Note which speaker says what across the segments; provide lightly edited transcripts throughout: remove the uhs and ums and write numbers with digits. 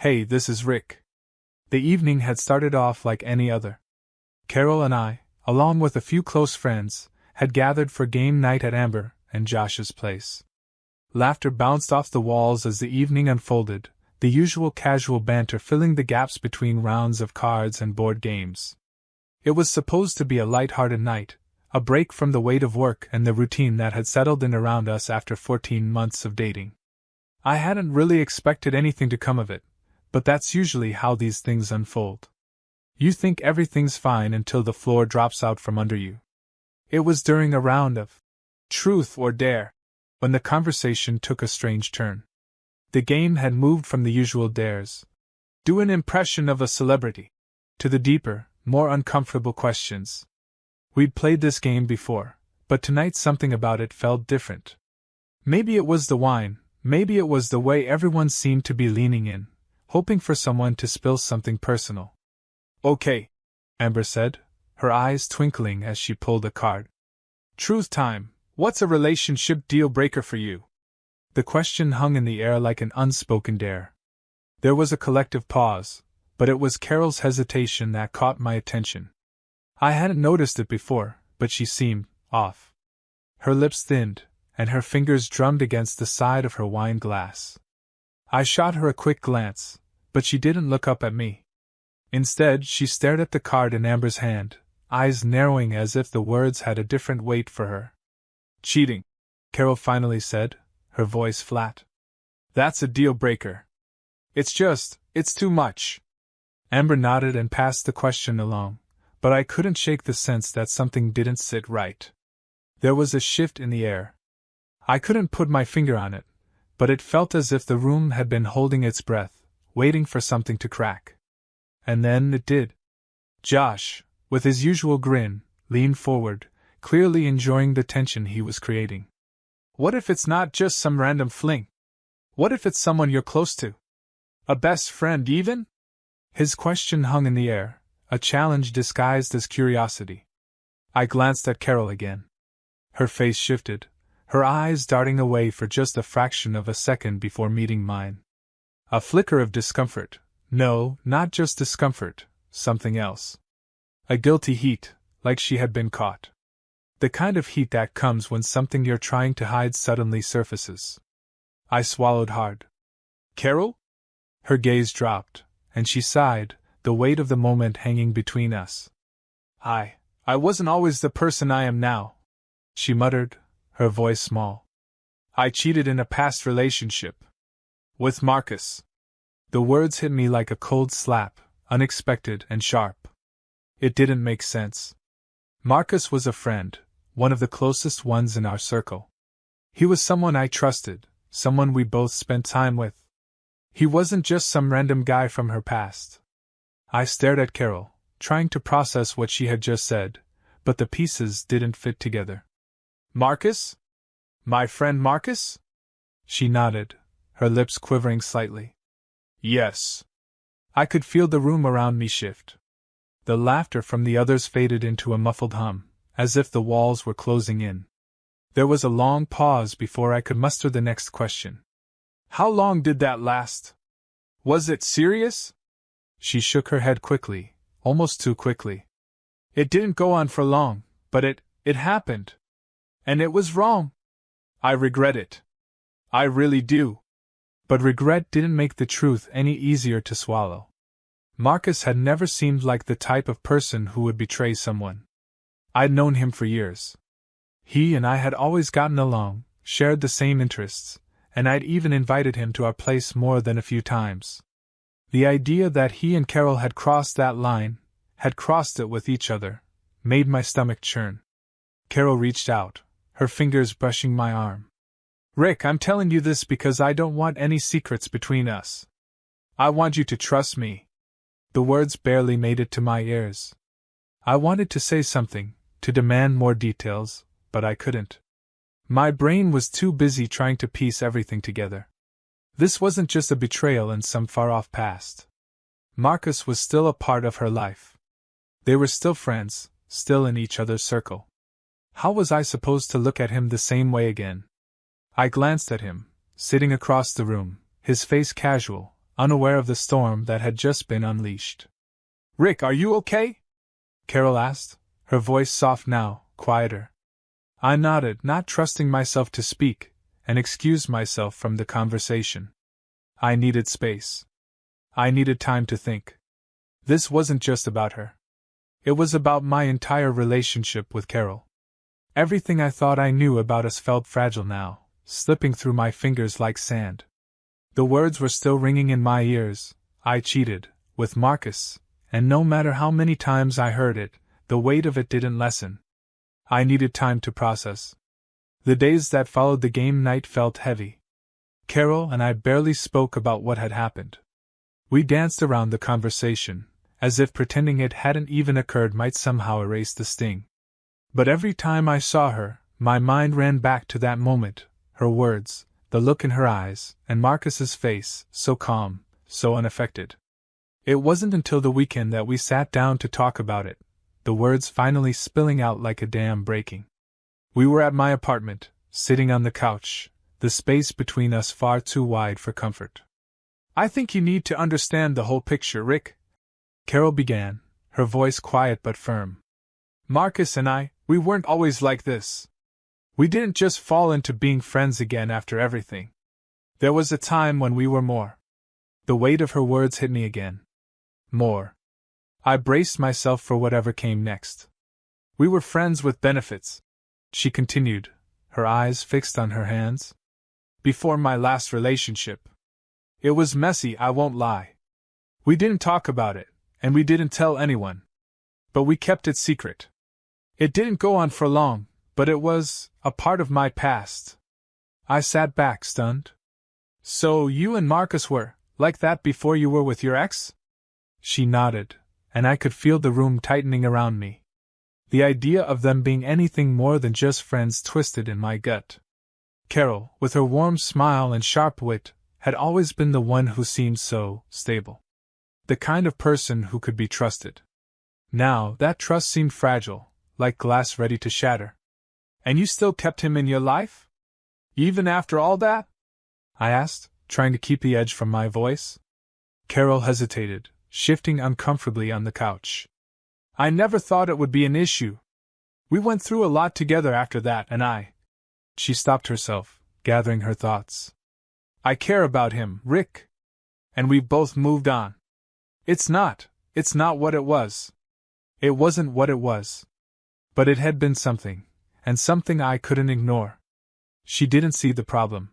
Speaker 1: Hey, this is Rick. The evening had started off like any other. Carol and I, along with a few close friends, had gathered for game night at Amber and Josh's place. Laughter bounced off the walls as the evening unfolded, the usual casual banter filling the gaps between rounds of cards and board games. It was supposed to be a light-hearted night, a break from the weight of work and the routine that had settled in around us after 14 months of dating. I hadn't really expected anything to come of it, but that's usually how these things unfold. You think everything's fine until the floor drops out from under you. It was during a round of Truth or Dare when the conversation took a strange turn. The game had moved from the usual dares, do an impression of a celebrity, to the deeper, more uncomfortable questions. We'd played this game before, but tonight something about it felt different. Maybe it was the wine, maybe it was the way everyone seemed to be leaning in, hoping for someone to spill something personal. Okay, Amber said, her eyes twinkling as she pulled a card. Truth time, what's a relationship deal breaker for you? The question hung in the air like an unspoken dare. There was a collective pause, but it was Carol's hesitation that caught my attention. I hadn't noticed it before, but she seemed off. Her lips thinned, and her fingers drummed against the side of her wine glass. I shot her a quick glance, but she didn't look up at me. Instead, she stared at the card in Amber's hand, eyes narrowing as if the words had a different weight for her. Cheating, Carol finally said, her voice flat. That's a deal breaker. It's too much. Amber nodded and passed the question along, but I couldn't shake the sense that something didn't sit right. There was a shift in the air. I couldn't put my finger on it, but it felt as if the room had been holding its breath, waiting for something to crack. And then it did. Josh, with his usual grin, leaned forward, clearly enjoying the tension he was creating. What if it's not just some random fling? What if it's someone you're close to? A best friend even? His question hung in the air, a challenge disguised as curiosity. I glanced at Carol again. Her face shifted, her eyes darting away for just a fraction of a second before meeting mine. A flicker of discomfort. No, not just discomfort, something else. A guilty heat, like she had been caught. The kind of heat that comes when something you're trying to hide suddenly surfaces. I swallowed hard. Carol? Her gaze dropped, and she sighed, the weight of the moment hanging between us. I wasn't always the person I am now, she muttered, her voice small. I cheated in a past relationship. With Marcus. The words hit me like a cold slap, unexpected and sharp. It didn't make sense. Marcus was a friend, one of the closest ones in our circle. He was someone I trusted, someone we both spent time with. He wasn't just some random guy from her past. I stared at Carol, trying to process what she had just said, but the pieces didn't fit together. Marcus? My friend Marcus? She nodded, her lips quivering slightly. Yes. I could feel the room around me shift. The laughter from the others faded into a muffled hum, as if the walls were closing in. There was a long pause before I could muster the next question. How long did that last? Was it serious? She shook her head quickly, almost too quickly. It didn't go on for long, but it happened. And it was wrong. I regret it. I really do. But regret didn't make the truth any easier to swallow. Marcus had never seemed like the type of person who would betray someone. I'd known him for years. He and I had always gotten along, shared the same interests, and I'd even invited him to our place more than a few times. The idea that he and Carol had crossed that line, had crossed it with each other, made my stomach churn. Carol reached out, her fingers brushing my arm. Rick, I'm telling you this because I don't want any secrets between us. I want you to trust me. The words barely made it to my ears. I wanted to say something, to demand more details, but I couldn't. My brain was too busy trying to piece everything together. This wasn't just a betrayal in some far-off past. Marcus was still a part of her life. They were still friends, still in each other's circle. How was I supposed to look at him the same way again? I glanced at him, sitting across the room, his face casual, unaware of the storm that had just been unleashed. "Rick, are you okay?" Carol asked, her voice soft now, quieter. I nodded, not trusting myself to speak, and excused myself from the conversation. I needed space. I needed time to think. This wasn't just about her. It was about my entire relationship with Carol. Everything I thought I knew about us felt fragile now, slipping through my fingers like sand. The words were still ringing in my ears. I cheated, with Marcus, and no matter how many times I heard it, the weight of it didn't lessen. I needed time to process. The days that followed the game night felt heavy. Carol and I barely spoke about what had happened. We danced around the conversation, as if pretending it hadn't even occurred might somehow erase the sting. But every time I saw her, my mind ran back to that moment, her words, the look in her eyes, and Marcus's face, so calm, so unaffected. It wasn't until the weekend that we sat down to talk about it, the words finally spilling out like a dam breaking. We were at my apartment, sitting on the couch, the space between us far too wide for comfort. "I think you need to understand the whole picture, Rick," Carol began, her voice quiet but firm. "Marcus and I, we weren't always like this. We didn't just fall into being friends again after everything. There was a time when we were more." The weight of her words hit me again. More. I braced myself for whatever came next. "We were friends with benefits," she continued, her eyes fixed on her hands. "Before my last relationship. It was messy, I won't lie. We didn't talk about it, and we didn't tell anyone. But we kept it secret. It didn't go on for long, but it was a part of my past." I sat back, stunned. "So you and Marcus were like that before you were with your ex?" She nodded, and I could feel the room tightening around me. The idea of them being anything more than just friends twisted in my gut. Carol, with her warm smile and sharp wit, had always been the one who seemed so stable. The kind of person who could be trusted. Now, that trust seemed fragile, like glass ready to shatter. "And you still kept him in your life? Even after all that?" I asked, trying to keep the edge from my voice. Carol hesitated, shifting uncomfortably on the couch. "I never thought it would be an issue. We went through a lot together after that, and She stopped herself, gathering her thoughts. "I care about him, Rick. And we've both moved on. It's not what it was. It wasn't what it was. But it had been something, and something I couldn't ignore." She didn't see the problem.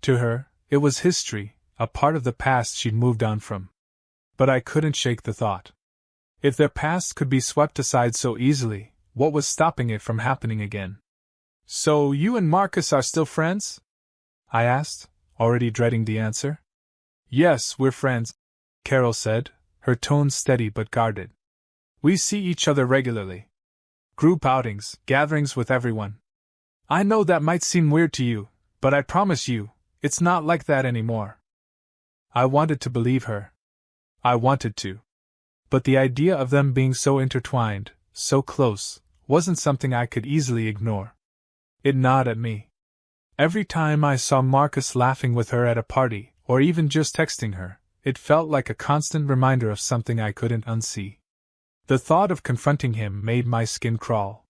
Speaker 1: To her, it was history, a part of the past she'd moved on from. But I couldn't shake the thought. If their past could be swept aside so easily, what was stopping it from happening again? "So you and Marcus are still friends?" I asked, already dreading the answer. "Yes, we're friends," Carol said, her tone steady but guarded. "We see each other regularly. Group outings, gatherings with everyone. I know that might seem weird to you, but I promise you, it's not like that anymore." I wanted to believe her. I wanted to. But the idea of them being so intertwined, so close, wasn't something I could easily ignore. It gnawed at me. Every time I saw Marcus laughing with her at a party, or even just texting her, it felt like a constant reminder of something I couldn't unsee. The thought of confronting him made my skin crawl.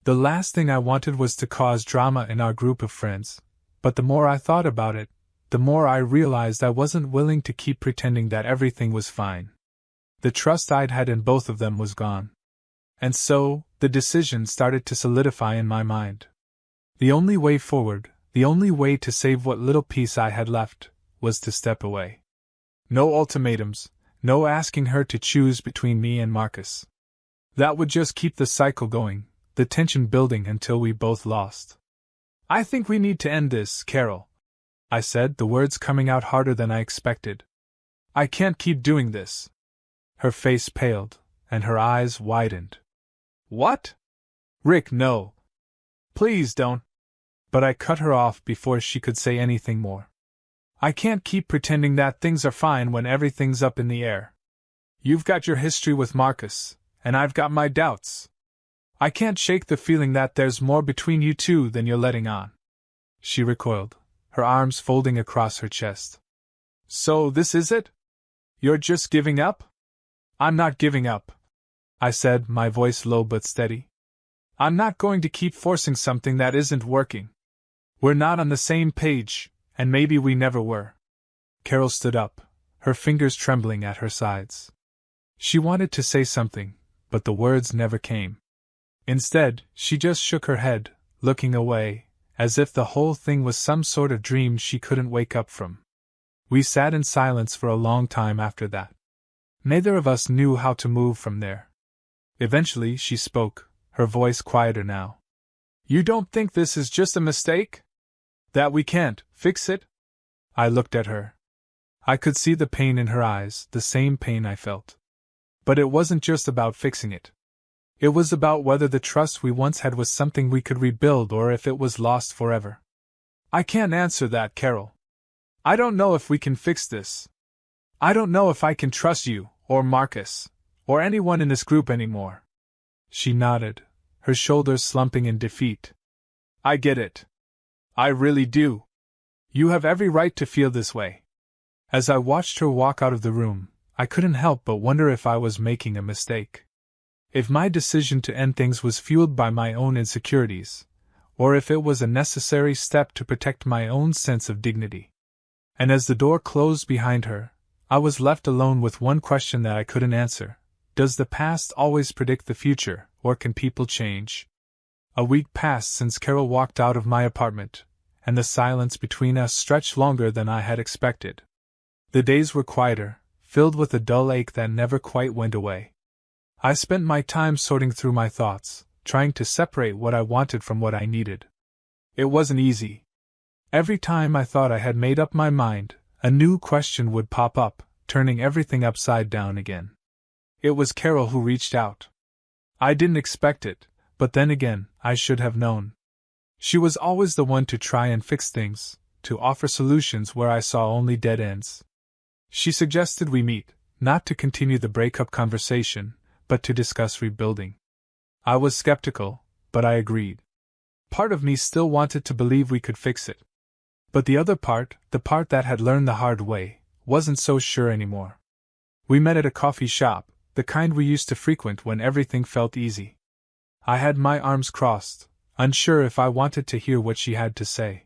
Speaker 1: The last thing I wanted was to cause drama in our group of friends, but the more I thought about it, the more I realized I wasn't willing to keep pretending that everything was fine. The trust I'd had in both of them was gone. And so, the decision started to solidify in my mind. The only way forward, the only way to save what little peace I had left, was to step away. No ultimatums, no asking her to choose between me and Marcus. That would just keep the cycle going, the tension building until we both lost. "I think we need to end this, Carol," I said, the words coming out harder than I expected. "I can't keep doing this." Her face paled, and her eyes widened. "What? Rick, no. Please don't." But I cut her off before she could say anything more. "I can't keep pretending that things are fine when everything's up in the air. You've got your history with Marcus, and I've got my doubts. I can't shake the feeling that there's more between you two than you're letting on." She recoiled, her arms folding across her chest. So this is it? You're just giving up? I'm not giving up, I said, my voice low but steady. I'm not going to keep forcing something that isn't working. We're not on the same page, and maybe we never were. Carol stood up, her fingers trembling at her sides. She wanted to say something, but the words never came. Instead, she just shook her head, looking away, as if the whole thing was some sort of dream she couldn't wake up from. We sat in silence for a long time after that. Neither of us knew how to move from there. Eventually she spoke, her voice quieter now. You don't think this is just a mistake? That we can't fix it? I looked at her. I could see the pain in her eyes, the same pain I felt. But it wasn't just about fixing it. It was about whether the trust we once had was something we could rebuild or if it was lost forever. I can't answer that, Carol. I don't know if we can fix this. I don't know if I can trust you, or Marcus, or anyone in this group anymore. She nodded, her shoulders slumping in defeat. I get it. I really do. You have every right to feel this way. As I watched her walk out of the room, I couldn't help but wonder if I was making a mistake. If my decision to end things was fueled by my own insecurities, or if it was a necessary step to protect my own sense of dignity. And as the door closed behind her, I was left alone with one question that I couldn't answer. Does the past always predict the future, or can people change? A week passed since Carol walked out of my apartment, and the silence between us stretched longer than I had expected. The days were quieter, filled with a dull ache that never quite went away. I spent my time sorting through my thoughts, trying to separate what I wanted from what I needed. It wasn't easy. Every time I thought I had made up my mind, a new question would pop up, turning everything upside down again. It was Carol who reached out. I didn't expect it, but then again, I should have known. She was always the one to try and fix things, to offer solutions where I saw only dead ends. She suggested we meet, not to continue the breakup conversation, but to discuss rebuilding. I was skeptical, but I agreed. Part of me still wanted to believe we could fix it. But the other part, the part that had learned the hard way, wasn't so sure anymore. We met at a coffee shop, the kind we used to frequent when everything felt easy. I had my arms crossed, unsure if I wanted to hear what she had to say.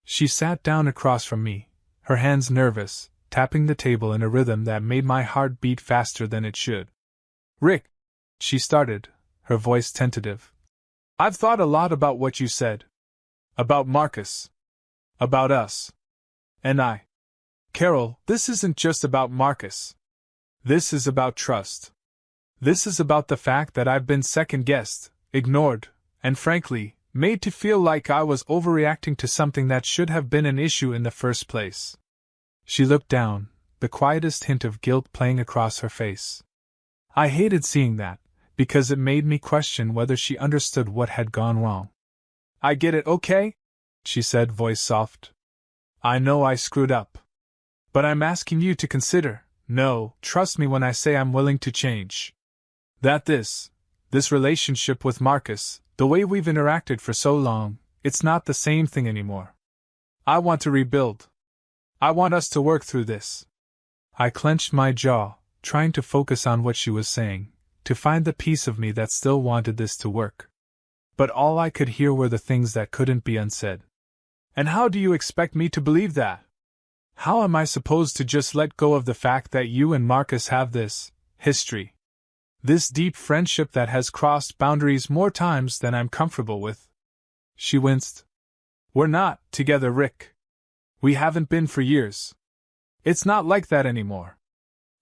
Speaker 1: She sat down across from me, her hands nervous, tapping the table in a rhythm that made my heart beat faster than it should. Rick, she started, her voice tentative. I've thought a lot about what you said. About Marcus. About us. And I. Carol, this isn't just about Marcus. This is about trust. This is about the fact that I've been second-guessed, ignored, and frankly, made to feel like I was overreacting to something that should have been an issue in the first place. She looked down, the quietest hint of guilt playing across her face. I hated seeing that, because it made me question whether she understood what had gone wrong. I get it, okay? She said, voice soft. I know I screwed up. But I'm asking you to consider, no, trust me when I say I'm willing to change. That this relationship with Marcus, the way we've interacted for so long, it's not the same thing anymore. I want to rebuild. I want us to work through this. I clenched my jaw, trying to focus on what she was saying, to find the piece of me that still wanted this to work. But all I could hear were the things that couldn't be unsaid. And how do you expect me to believe that? How am I supposed to just let go of the fact that you and Marcus have this history? This deep friendship that has crossed boundaries more times than I'm comfortable with? She winced. We're not together, Rick. We haven't been for years. It's not like that anymore.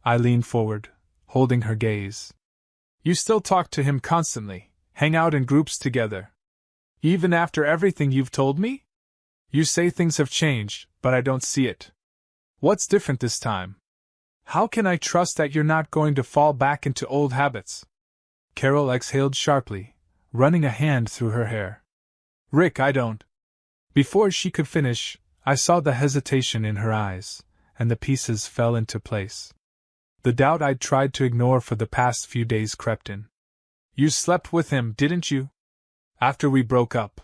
Speaker 1: I leaned forward, holding her gaze. You still talk to him constantly, hang out in groups together. Even after everything you've told me? You say things have changed, but I don't see it. What's different this time? How can I trust that you're not going to fall back into old habits? Carol exhaled sharply, running a hand through her hair. Rick, I don't. Before she could finish, I saw the hesitation in her eyes, and the pieces fell into place. The doubt I'd tried to ignore for the past few days crept in. You slept with him, didn't you? After we broke up.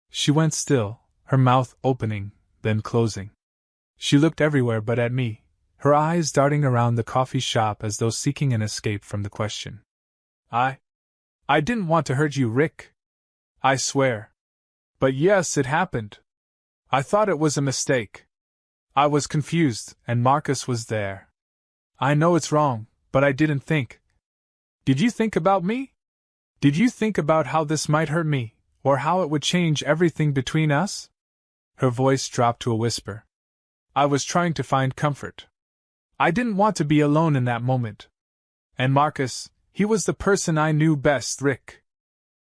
Speaker 1: She went still, her mouth opening, then closing. She looked everywhere but at me, her eyes darting around the coffee shop as though seeking an escape from the question. I didn't want to hurt you, Rick. I swear. But yes, it happened. I thought it was a mistake. I was confused, and Marcus was there. I know it's wrong, but I didn't think. Did you think about me? Did you think about how this might hurt me, or how it would change everything between us? Her voice dropped to a whisper. I was trying to find comfort. I didn't want to be alone in that moment. And Marcus, he was the person I knew best, Rick.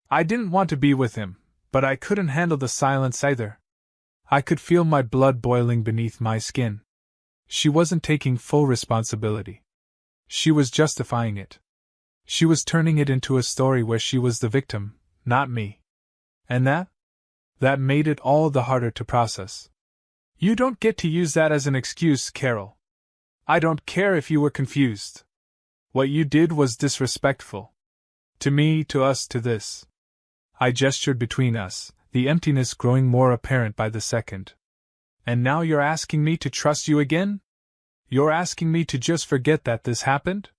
Speaker 1: I didn't want to be with him, but I couldn't handle the silence either. I could feel my blood boiling beneath my skin. She wasn't taking full responsibility. She was justifying it. She was turning it into a story where she was the victim, not me. And that made it all the harder to process. You don't get to use that as an excuse, Carol. I don't care if you were confused. What you did was disrespectful. To me, to us, to this. I gestured between us, the emptiness growing more apparent by the second. And now you're asking me to trust you again? You're asking me to just forget that this happened?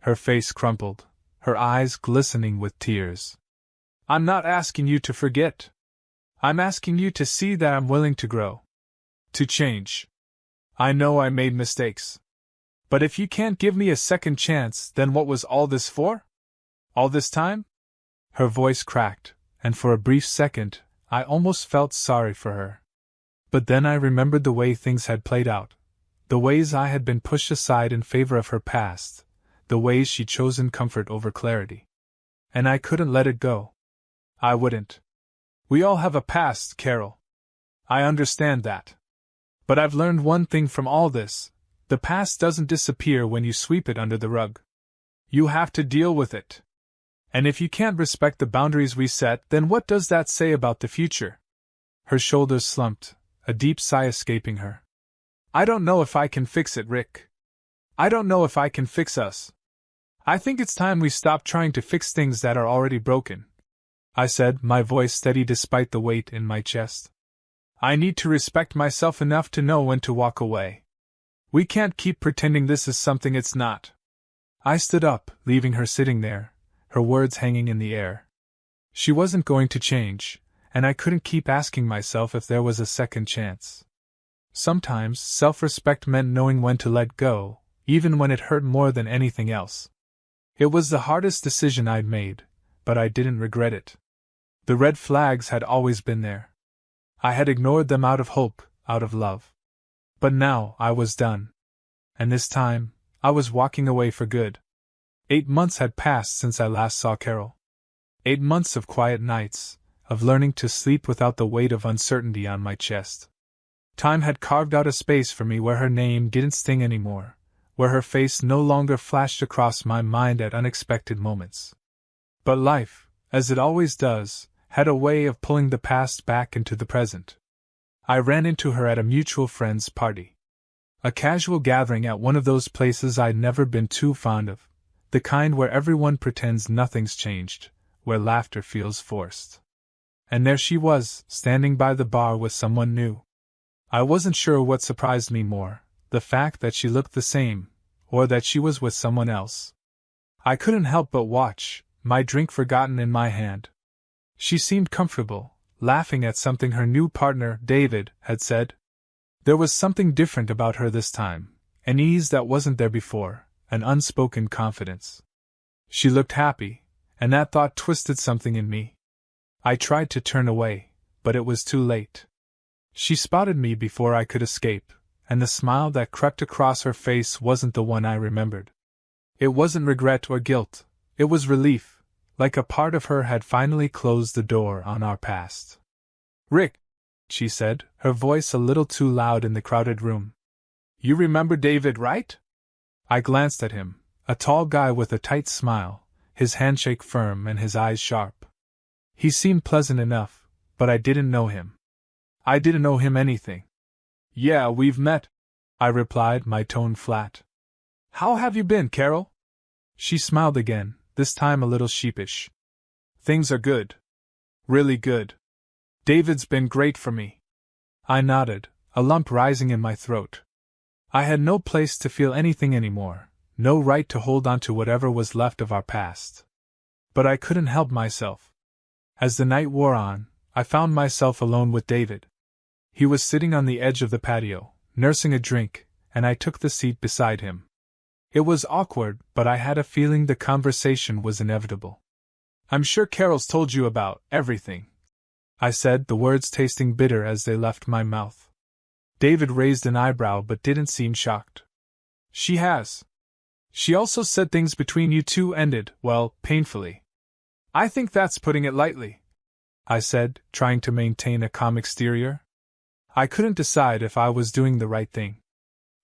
Speaker 1: Her face crumpled, her eyes glistening with tears. I'm not asking you to forget. I'm asking you to see that I'm willing to grow. To change. I know I made mistakes. But if you can't give me a second chance, then what was all this for? All this time? Her voice cracked, and for a brief second, I almost felt sorry for her. But then I remembered the way things had played out, the ways I had been pushed aside in favor of her past, the ways she'd chosen comfort over clarity. And I couldn't let it go. I wouldn't. We all have a past, Carol. I understand that. But I've learned one thing from all this. The past doesn't disappear when you sweep it under the rug. You have to deal with it. And if you can't respect the boundaries we set, then what does that say about the future? Her shoulders slumped, a deep sigh escaping her. I don't know if I can fix it, Rick. I don't know if I can fix us. I think it's time we stop trying to fix things that are already broken, I said, my voice steady despite the weight in my chest. I need to respect myself enough to know when to walk away. We can't keep pretending this is something it's not. I stood up, leaving her sitting there, her words hanging in the air. She wasn't going to change, and I couldn't keep asking myself if there was a second chance. Sometimes self-respect meant knowing when to let go, even when it hurt more than anything else. It was the hardest decision I'd made, but I didn't regret it. The red flags had always been there. I had ignored them out of hope, out of love. But now I was done. And this time, I was walking away for good. 8 months had passed since I last saw Carol. 8 months of quiet nights, of learning to sleep without the weight of uncertainty on my chest. Time had carved out a space for me where her name didn't sting anymore, where her face no longer flashed across my mind at unexpected moments. But life, as it always does, had a way of pulling the past back into the present. I ran into her at a mutual friend's party. A casual gathering at one of those places I'd never been too fond of, the kind where everyone pretends nothing's changed, where laughter feels forced. And there she was, standing by the bar with someone new. I wasn't sure what surprised me more, the fact that she looked the same, or that she was with someone else. I couldn't help but watch, my drink forgotten in my hand. She seemed comfortable, laughing at something her new partner, David, had said. There was something different about her this time, an ease that wasn't there before, an unspoken confidence. She looked happy, and that thought twisted something in me. I tried to turn away, but it was too late. She spotted me before I could escape, and the smile that crept across her face wasn't the one I remembered. It wasn't regret or guilt, it was relief. Like a part of her had finally closed the door on our past. Rick, she said, her voice a little too loud in the crowded room. You remember David, right? I glanced at him, a tall guy with a tight smile, his handshake firm and his eyes sharp. He seemed pleasant enough, but I didn't know him. I didn't owe him anything. Yeah, we've met, I replied, my tone flat. How have you been, Carol? She smiled again, this time a little sheepish. Things are good. Really good. David's been great for me. I nodded, a lump rising in my throat. I had no place to feel anything anymore, no right to hold on to whatever was left of our past. But I couldn't help myself. As the night wore on, I found myself alone with David. He was sitting on the edge of the patio, nursing a drink, and I took the seat beside him. It was awkward, but I had a feeling the conversation was inevitable. "I'm sure Carol's told you about everything," I said, the words tasting bitter as they left my mouth. David raised an eyebrow but didn't seem shocked. "She has. She also said things between you two ended, well, painfully." "I think that's putting it lightly," I said, trying to maintain a calm exterior. I couldn't decide if I was doing the right thing.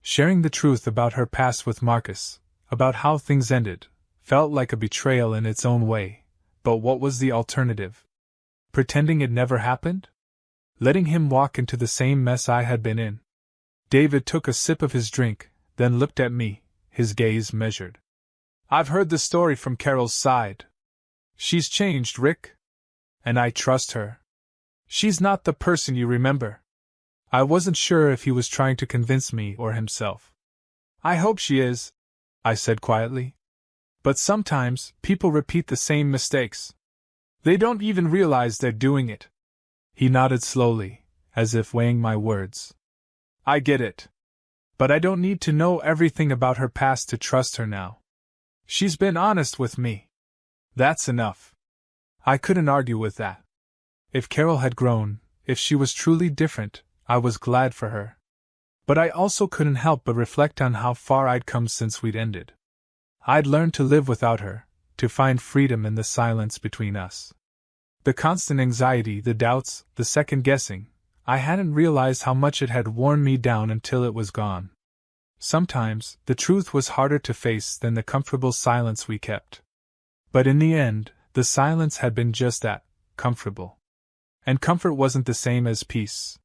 Speaker 1: Sharing the truth about her past with Marcus, about how things ended, felt like a betrayal in its own way, but what was the alternative? Pretending it never happened? Letting him walk into the same mess I had been in? David took a sip of his drink, then looked at me, his gaze measured. "I've heard the story from Carol's side. She's changed, Rick. And I trust her. She's not the person you remember." I wasn't sure if he was trying to convince me or himself. "I hope she is," I said quietly. "But sometimes, people repeat the same mistakes. They don't even realize they're doing it." He nodded slowly, as if weighing my words. "I get it. But I don't need to know everything about her past to trust her now. She's been honest with me. That's enough." I couldn't argue with that. If Carol had grown, if she was truly different, I was glad for her. But I also couldn't help but reflect on how far I'd come since we'd ended. I'd learned to live without her, to find freedom in the silence between us. The constant anxiety, the doubts, the second-guessing, I hadn't realized how much it had worn me down until it was gone. Sometimes, the truth was harder to face than the comfortable silence we kept. But in the end, the silence had been just that, comfortable. And comfort wasn't the same as peace.